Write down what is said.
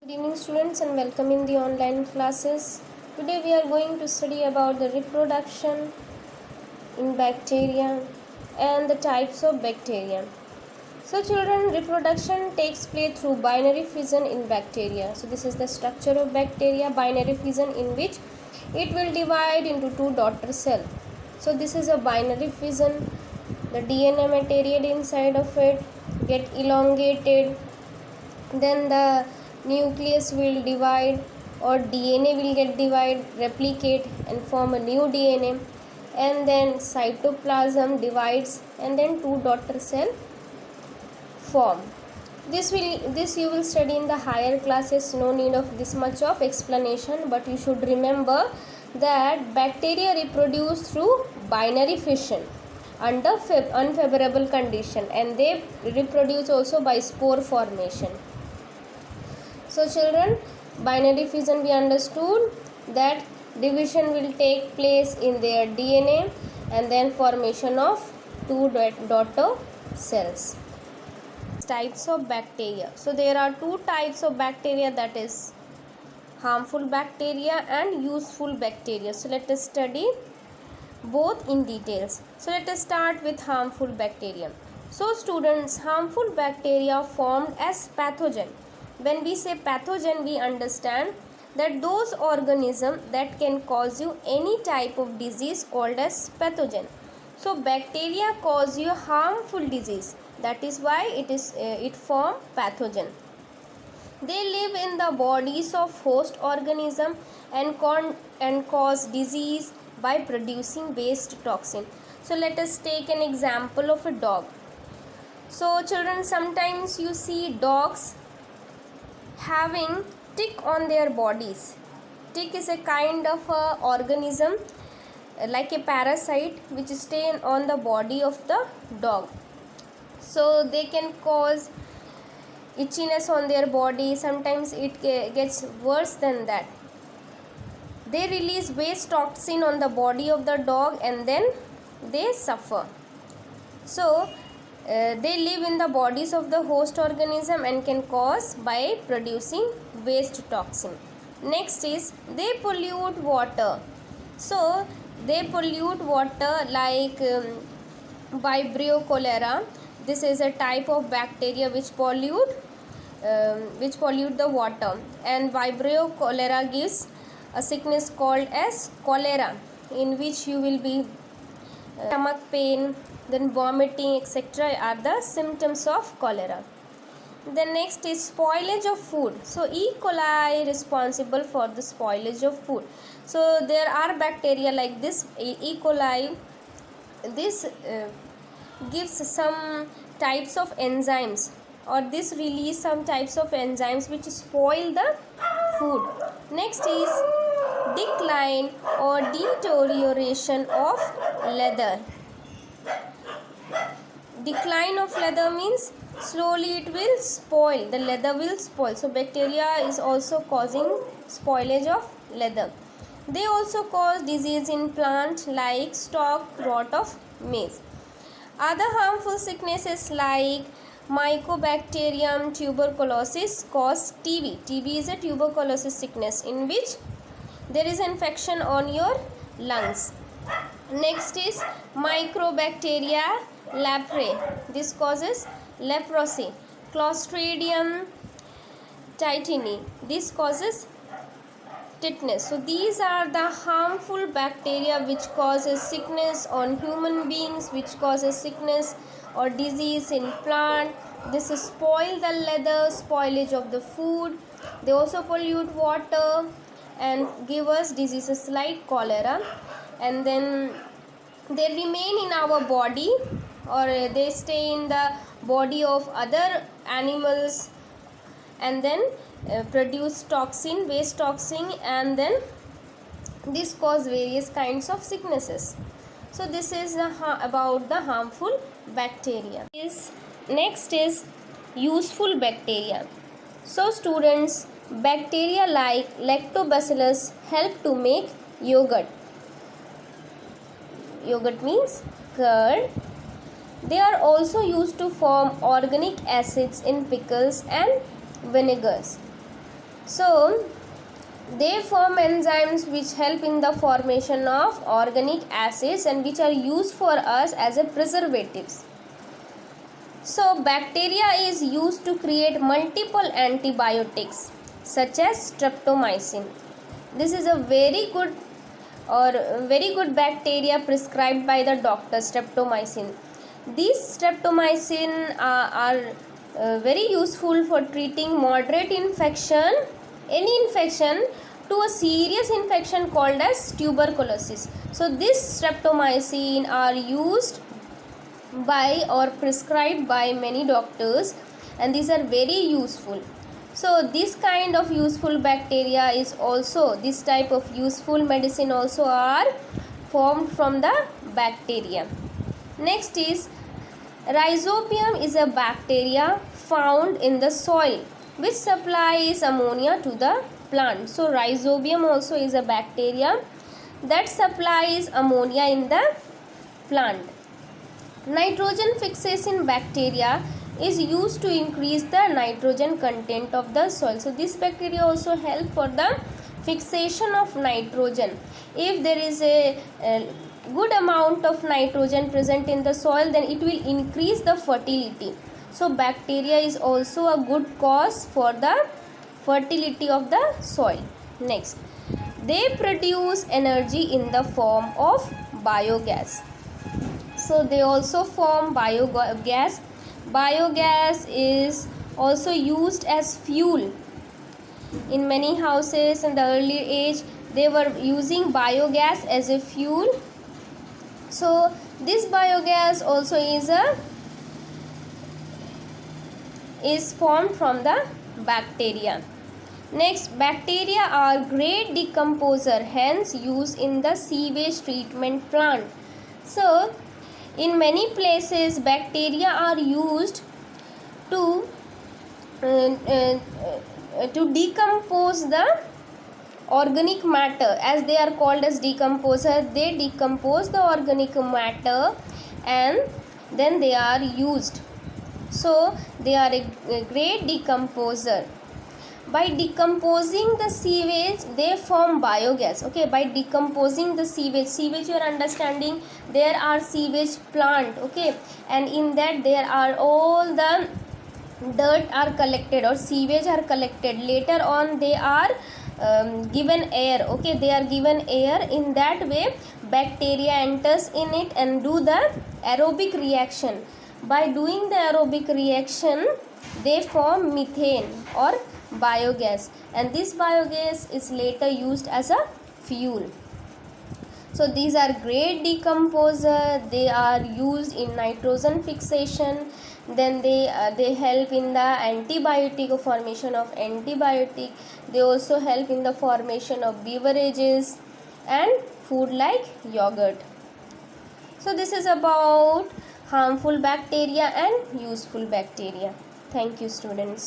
Good evening students and welcome in the online classes. Today we are going to study about the reproduction in bacteria and the types of bacteria. So children, reproduction takes place through binary fission in bacteria. So this is the structure of bacteria, binary fission, in which it will divide into two daughter cells. So this is a binary fission. The DNA material inside of it get elongated, then the nucleus will divide, or DNA will get divide, replicate and form a new DNA, and then cytoplasm divides and then two daughter cell form. This you will study in the higher classes, no need of this much of explanation, but you should remember that bacteria reproduce through binary fission under unfavorable condition, and they reproduce also by spore formation. So children, binary fission we understood that division will take place in their DNA and then formation of two daughter cells. Types of bacteria. So there are two types of bacteria, that is harmful bacteria and useful bacteria. So let us study both in details. So let us start with harmful bacteria. So students, harmful bacteria formed as pathogen. When we say pathogen, we understand that those organisms that can cause you any type of disease called as pathogen. So bacteria cause you harmful disease, that is why it form pathogen. They live in the bodies of host organism and cause disease by producing waste toxin. So let us take an example of a dog. So children, sometimes you see dogs having tick on their bodies. Tick is a kind of a organism like a parasite which stay on the body of the dog. So they can cause itchiness on their body. Sometimes it gets worse than that. They release waste toxin on the body of the dog and then they suffer. So they live in the bodies of the host organism and can cause by producing waste toxin. Next is they pollute water. So they pollute water like Vibrio cholera. This is a type of bacteria which pollute the water, and Vibrio cholera gives a sickness called as cholera, in which you will be stomach pain, then vomiting, etc. are the symptoms of cholera. The next is spoilage of food. So E. coli responsible for the spoilage of food. So there are bacteria like this E. coli. This gives some types of enzymes, or this release some types of enzymes which spoil the food. Next is decline or deterioration of leather. Decline of leather means slowly it will spoil, the leather will spoil. So bacteria is also causing spoilage of leather. They also cause disease in plant like stalk rot of maize. Other harmful sicknesses like Mycobacterium tuberculosis cause TB. TB is a tuberculosis sickness in which there is infection on your lungs. Next is Microbacteria leprae. This causes leprosy. Clostridium tetani. This causes tetanus. So these are the harmful bacteria which causes sickness on human beings, which causes sickness or disease in plant. This is spoil the leather, spoilage of the food. They also pollute water and give us diseases like cholera, and then they remain in our body, or they stay in the body of other animals and then produce toxin, waste toxin, and then this cause various kinds of sicknesses. So this is about the harmful bacteria. Next is useful bacteria. So students, bacteria like lactobacillus help to make yogurt. Yogurt means curd. They are also used to form organic acids in pickles and vinegars. So they form enzymes which help in the formation of organic acids and which are used for us as a preservatives. So bacteria is used to create multiple antibiotics such as streptomycin. This is a very good bacteria prescribed by the doctor, streptomycin. These streptomycin are very useful for treating moderate infection, any infection, to a serious infection called as tuberculosis. So this streptomycin are used by or prescribed by many doctors, and these are very useful. So this kind of useful bacteria is also, this type of useful medicine also are formed from the bacteria. Next is Rhizobium is a bacteria found in the soil which supplies ammonia to the plant. So Rhizobium also is a bacteria that supplies ammonia in the plant. Nitrogen fixation bacteria is used to increase the nitrogen content of the soil. So this bacteria also help for the fixation of nitrogen. If there is a good amount of nitrogen present in the soil, then it will increase the fertility. So bacteria is also a good cause for the fertility of the soil. Next, they produce energy in the form of biogas. So they also form biogas. Biogas is also used as fuel. In many houses in the early age, they were using biogas as a fuel. So this biogas also is formed from the bacteria. Next, bacteria are great decomposer, hence used in the sewage treatment plant. So in many places bacteria are used to decompose the organic matter, as they are called as decomposer. They decompose the organic matter and then they are used. So they are a great decomposer. By decomposing the sewage, they form biogas. Okay, by decomposing the sewage you are understanding, there are sewage plant, okay, and in that there are all the dirt are collected or sewage are collected. Later on they are given air, okay, they are given air. In that way bacteria enters in it and do the aerobic reaction. By doing the aerobic reaction, they form methane or biogas, and this biogas is later used as a fuel. So these are great decomposer. They are used in nitrogen fixation. Then they help in the antibiotic formation of antibiotic. They also help in the formation of beverages and food like yogurt. So this is about harmful bacteria and useful bacteria. Thank you, students.